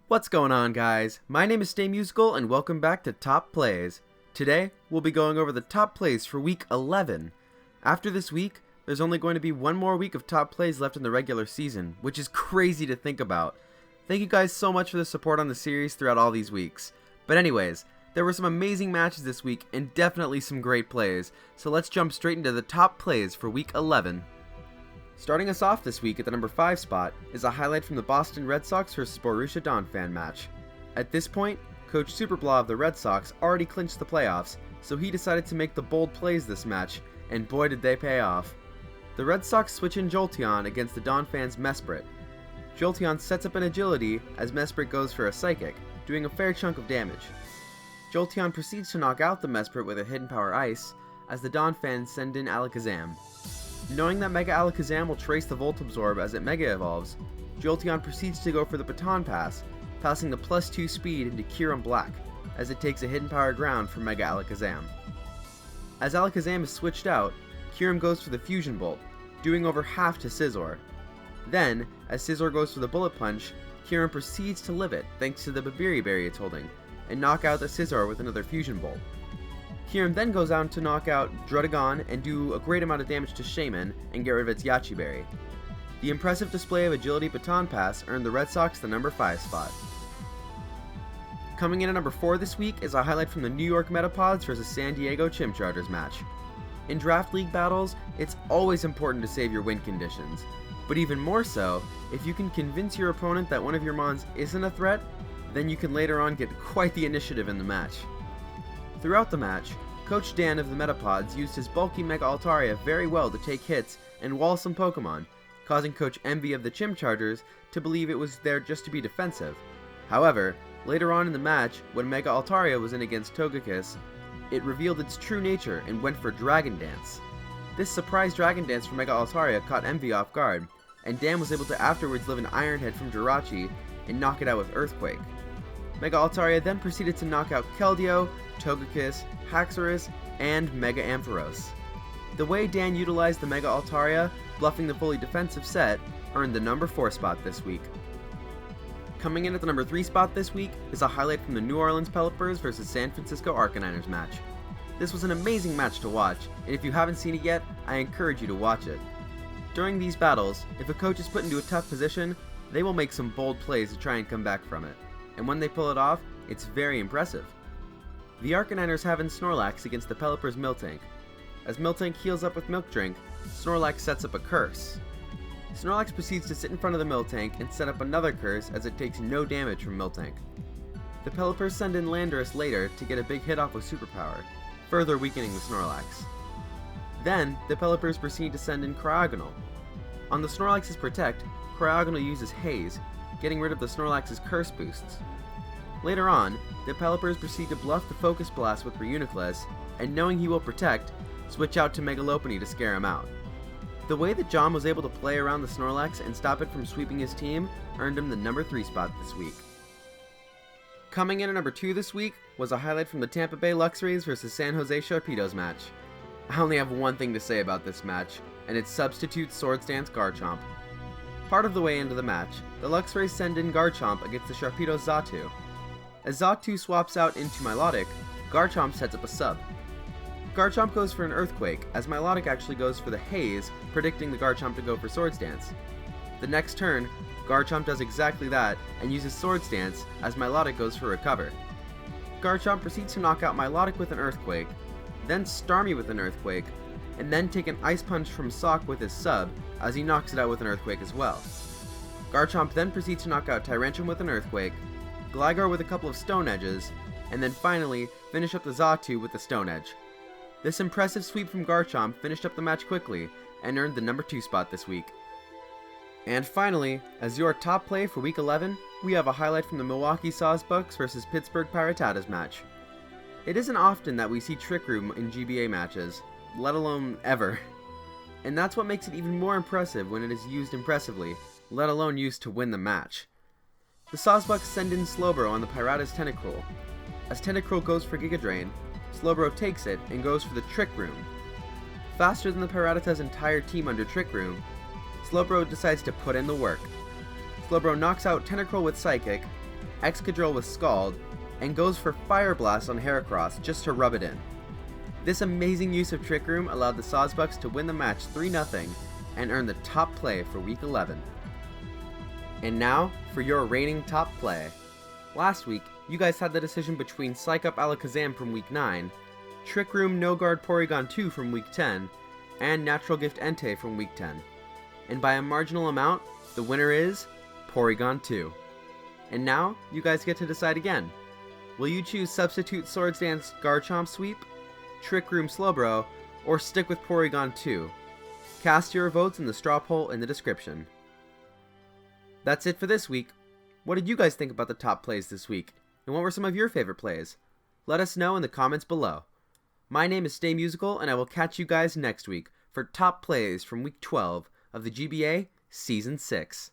What's going on, guys? My name is StayMusical and welcome back to Top Plays. Today, we'll be going over the top plays for week 11. After this week, there's only going to be one more week of top plays left in the regular season, which is crazy to think about. Thank you guys so much for the support on the series throughout all these weeks. But anyways, there were some amazing matches this week and definitely some great plays, so let's jump straight into the top plays for week 11. Starting us off this week at the number 5 spot is a highlight from the Boston Red Sox vs Borussia Dortmund match. At this point, Coach Superblaw of the Red Sox already clinched the playoffs, so he decided to make the bold plays this match, and boy did they pay off. The Red Sox switch in Jolteon against the Don fans' Mesprit. Jolteon sets up an agility as Mesprit goes for a psychic, doing a fair chunk of damage. Jolteon proceeds to knock out the Mesprit with a hidden power ice, as the Don fans send in Alakazam. Knowing that Mega Alakazam will trace the Volt Absorb as it Mega Evolves, Jolteon proceeds to go for the Baton Pass, passing the +2 speed into Kyurem Black, as it takes a hidden power ground from Mega Alakazam. As Alakazam is switched out, Kyurem goes for the Fusion Bolt, doing over half to Scizor. Then, as Scizor goes for the Bullet Punch, Kyurem proceeds to live it thanks to the Babiri Berry it's holding, and knock out the Scizor with another Fusion Bolt. Kyurem then goes on to knock out Druddigon and do a great amount of damage to Shaman and get rid of its Yachi Berry. The impressive display of Agility Baton Pass earned the Red Sox the number 5 spot. Coming in at number 4 this week is a highlight from the New York Metapods vs San Diego Chimchargers match. In Draft League battles, it's always important to save your win conditions, but even more so, if you can convince your opponent that one of your mons isn't a threat, then you can later on get quite the initiative in the match. Throughout the match, Coach Dan of the Metapods used his bulky Mega Altaria very well to take hits and wall some Pokemon, causing Coach Envy of the Chimchargers to believe it was there just to be defensive. However, later on in the match, when Mega Altaria was in against Togekiss, it revealed its true nature and went for Dragon Dance. This surprise Dragon Dance from Mega Altaria caught Envy off guard, and Dan was able to afterwards live an Iron Head from Jirachi and knock it out with Earthquake. Mega Altaria then proceeded to knock out Keldeo, Togekiss, Haxorus, and Mega Ampharos. The way Dan utilized the Mega Altaria, bluffing the fully defensive set, earned the number 4 spot this week. Coming in at the number 3 spot this week is a highlight from the New Orleans Pelicans vs San Francisco Arcaniners match. This was an amazing match to watch, and if you haven't seen it yet, I encourage you to watch it. During these battles, if a coach is put into a tough position, they will make some bold plays to try and come back from it, and when they pull it off, it's very impressive. The Arcaniners have in Snorlax against the Pelipper's Miltank. As Miltank heals up with Milk Drink, Snorlax sets up a curse. Snorlax proceeds to sit in front of the Miltank and set up another curse as it takes no damage from Miltank. The Pelippers send in Landorus later to get a big hit off with Superpower, further weakening the Snorlax. Then, the Pelippers proceed to send in Cryogonal. On the Snorlax's Protect, Cryogonal uses Haze, getting rid of the Snorlax's curse boosts. Later on, the Pelippers proceed to bluff the Focus Blast with Reuniclus, and knowing he will protect, switch out to Megalopony to scare him out. The way that John was able to play around the Snorlax and stop it from sweeping his team earned him the number 3 spot this week. Coming in at number 2 this week was a highlight from the Tampa Bay Luxrays vs San Jose Sharpedos match. I only have one thing to say about this match, and it's Substitute Swords Dance Garchomp. Part of the way into the match, the Luxrays send in Garchomp against the Sharpedos Xatu. As Xatu swaps out into Milotic, Garchomp sets up a sub. Garchomp goes for an Earthquake, as Milotic actually goes for the Haze, predicting the Garchomp to go for Swords Dance. The next turn, Garchomp does exactly that, and uses Swords Dance, as Milotic goes for Recover. Garchomp proceeds to knock out Milotic with an Earthquake, then Starmie with an Earthquake, and then take an Ice Punch from Sock with his sub, as he knocks it out with an Earthquake as well. Garchomp then proceeds to knock out Tyrantrum with an Earthquake, Gligar with a couple of Stone Edges, and then finally finish up the Xatu with the Stone Edge. This impressive sweep from Garchomp finished up the match quickly and earned the number 2 spot this week. And finally, as your top play for week 11, we have a highlight from the Milwaukee Bucks vs Pittsburgh Piratas match. It isn't often that we see Trick Room in GBA matches, let alone ever. And that's what makes it even more impressive when it is used impressively, let alone used to win the match. The Sawsbucks send in Slowbro on the Piratas Tentacruel. As Tentacruel goes for Giga Drain, Slowbro takes it and goes for the Trick Room. Faster than the Piratas' entire team under Trick Room, Slowbro decides to put in the work. Slowbro knocks out Tentacruel with Psychic, Excadrill with Scald, and goes for Fire Blast on Heracross just to rub it in. This amazing use of Trick Room allowed the Sawsbucks to win the match 3-0 and earn the top play for Week 11. And now, for your reigning top play. Last week, you guys had the decision between Psych Up Alakazam from Week 9, Trick Room No Guard Porygon 2 from Week 10, and Natural Gift Entei from Week 10. And by a marginal amount, the winner is Porygon 2. And now, you guys get to decide again. Will you choose Substitute Swords Dance Garchomp Sweep, Trick Room Slowbro, or stick with Porygon 2? Cast your votes in the straw poll in the description. That's it for this week. What did you guys think about the top plays this week? And what were some of your favorite plays? Let us know in the comments below. My name is StayMusical, and I will catch you guys next week for top plays from Week 12 of the GBA Season 6.